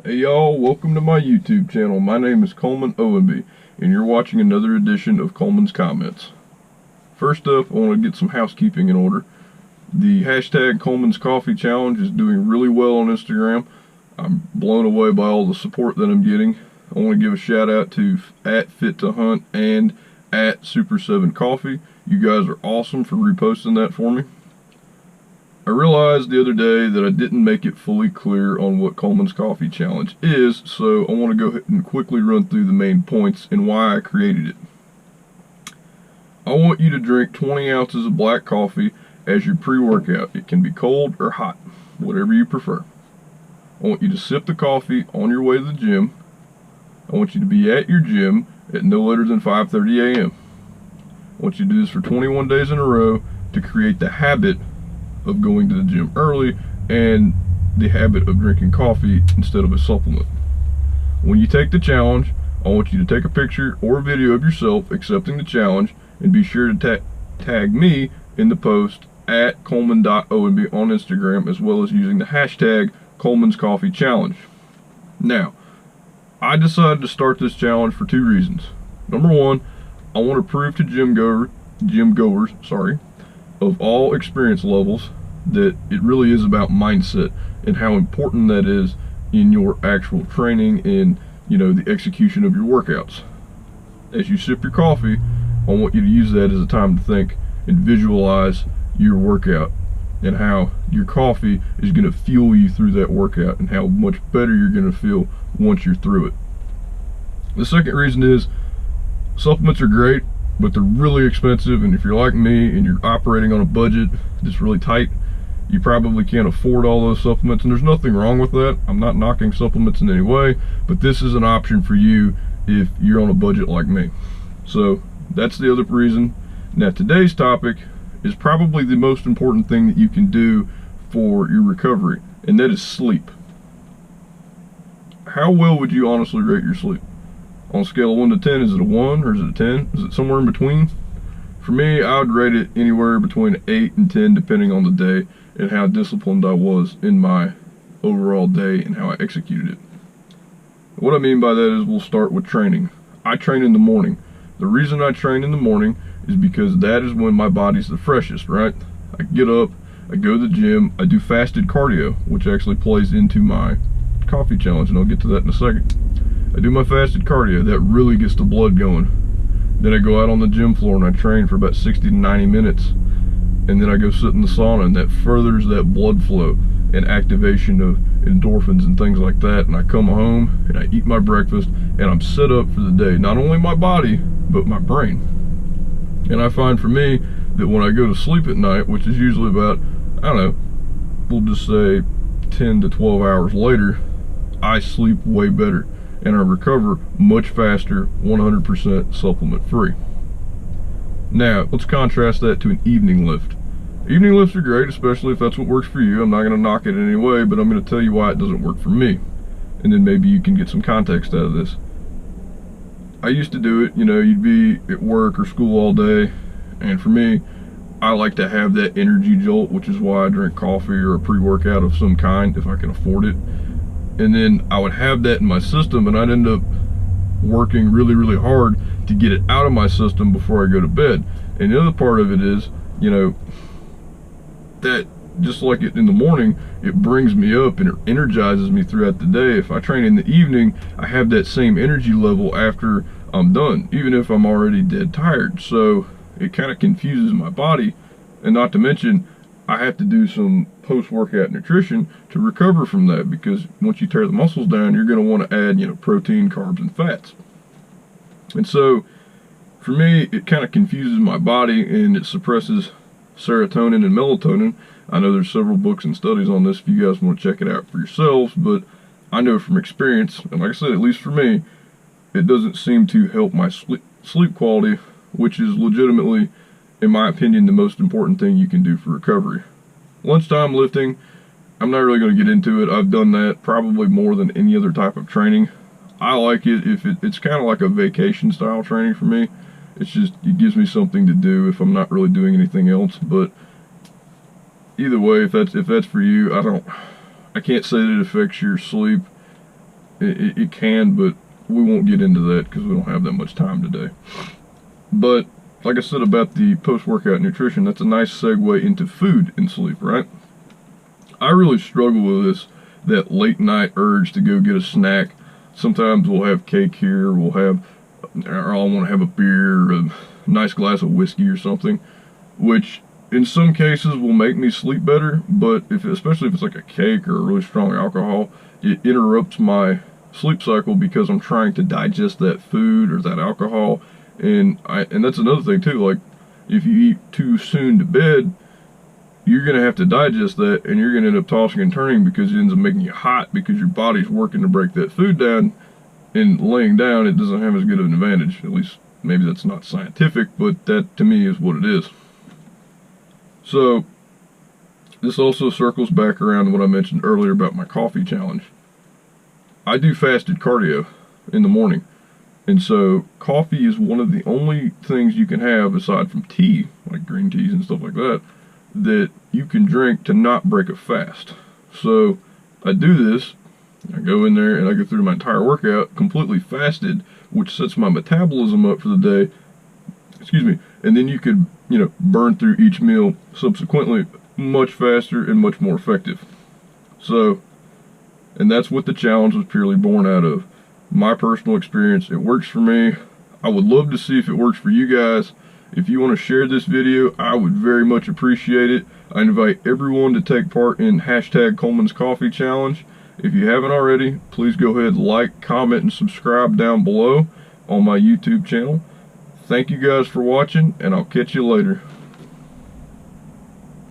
Hey y'all, welcome to my YouTube channel. My name is Coleman Owenby, and you're watching another edition of Coleman's Comments. First up, I want to get some housekeeping in order. The hashtag Coleman's Coffee Challenge is doing really well on Instagram. I'm blown away by all the support that I'm getting. I want to give a shout out to @Fit2Hunt and @Super7Coffee. You guys are awesome for reposting that for me. I realized the other day that I didn't make it fully clear on what Coleman's Coffee Challenge is, so I want to go ahead and quickly run through the main points and why I created it. I want you to drink 20 ounces of black coffee as your pre-workout. It can be cold or hot, whatever you prefer. I want you to sip the coffee on your way to the gym. I want you to be at your gym at no later than 5:30 a.m. I want you to do this for 21 days in a row to create the habit of going to the gym early and the habit of drinking coffee instead of a supplement. When you take the challenge, I want you to take a picture or a video of yourself accepting the challenge and be sure to tag me in the post at Coleman.Owenby on Instagram, as well as using the hashtag Coleman's Coffee Challenge. Now, I decided to start this challenge for two reasons. Number one, I want to prove to gym goers, of all experience levels, that it really is about mindset and how important that is in your actual training and, the execution of your workouts. As you sip your coffee, I want you to use that as a time to think and visualize your workout and how your coffee is going to fuel you through that workout and how much better you're going to feel once you're through it. The second reason is supplements are great, but they're really expensive, and if you're like me and you're operating on a budget that's really tight, you probably can't afford all those supplements, and there's nothing wrong with that. I'm not knocking supplements in any way, but this is an option for you if you're on a budget like me. So that's the other reason. Now, today's topic is probably the most important thing that you can do for your recovery, and that is sleep. How well would you honestly rate your sleep? On a scale of 1 to 10, is it a 1 or is it a 10? Is it somewhere in between? For me, I would rate it anywhere between 8 and 10, depending on the day and how disciplined I was in my overall day and how I executed it. What I mean by that is we'll start with training. I train in the morning. The reason I train in the morning is because that is when my body's the freshest, right? I get up, I go to the gym, I do fasted cardio, which actually plays into my coffee challenge, and I'll get to that in a second. I do my fasted cardio. That really gets the blood going. Then I go out on the gym floor and I train for about 60 to 90 minutes. And then I go sit in the sauna, and that furthers that blood flow and activation of endorphins and things like that. And I come home and I eat my breakfast and I'm set up for the day. Not only my body, but my brain. And I find for me that when I go to sleep at night, which is usually about, we'll just say 10 to 12 hours later, I sleep way better. And I recover much faster, 100% supplement free. Now, let's contrast that to an evening lift. Evening lifts are great, especially if that's what works for you. I'm not going to knock it in any way, but I'm going to tell you why it doesn't work for me. And then maybe you can get some context out of this. I used to do it, you'd be at work or school all day, and for me, I like to have that energy jolt, which is why I drink coffee or a pre-workout of some kind if I can afford it. And then I would have that in my system, and I'd end up working really, really hard to get it out of my system before I go to bed. And the other part of it is, that just like it in the morning, it brings me up and it energizes me throughout the day. If I train in the evening, I have that same energy level after I'm done, even if I'm already dead tired. So it kind of confuses my body, and not to mention, I have to do some post-workout nutrition to recover from that, because once you tear the muscles down, you're going to want to add, protein, carbs, and fats. And so, for me, it kind of confuses my body, and it suppresses serotonin and melatonin. I know there's several books and studies on this if you guys want to check it out for yourselves, but I know from experience, and like I said, at least for me, it doesn't seem to help my sleep quality, which is legitimately, in my opinion, the most important thing you can do for recovery. Lunchtime lifting, I'm not really going to get into it. I've done that probably more than any other type of training. I like it if it's kind of like a vacation style training for me. It's just, it gives me something to do if I'm not really doing anything else. But either way, if that's for you, I can't say that it affects your sleep It can, but we won't get into that because we don't have that much time today. But like I said about the post-workout nutrition, that's a nice segue into food and sleep, right? I really struggle with this, that late night urge to go get a snack. Sometimes we'll have cake here, or I'll want to have a beer, or a nice glass of whiskey or something, which in some cases will make me sleep better, but especially if it's like a cake or a really strong alcohol, it interrupts my sleep cycle because I'm trying to digest that food or that alcohol. And that's another thing too, like if you eat too soon to bed, you're going to have to digest that, and you're going to end up tossing and turning because it ends up making you hot because your body's working to break that food down, and laying down, it doesn't have as good of an advantage. At least maybe that's not scientific, but that to me is what it is. So this also circles back around to what I mentioned earlier about my coffee challenge. I do fasted cardio in the morning, and so coffee is one of the only things you can have aside from tea, like green teas and stuff like that, that you can drink to not break a fast. So I do this, I go in there and I go through my entire workout completely fasted, which sets my metabolism up for the day, excuse me, and then you could, burn through each meal subsequently much faster and much more effective. So, and that's what the challenge was purely born out of. My personal experience, it works for me. I would love to see if it works for you guys. If you want to share this video, I would very much appreciate it. I invite everyone to take part in hashtag Coleman's Coffee Challenge. If you haven't already, please go ahead, like, comment, and subscribe down below on my YouTube channel. Thank you guys for watching, and I'll catch you later.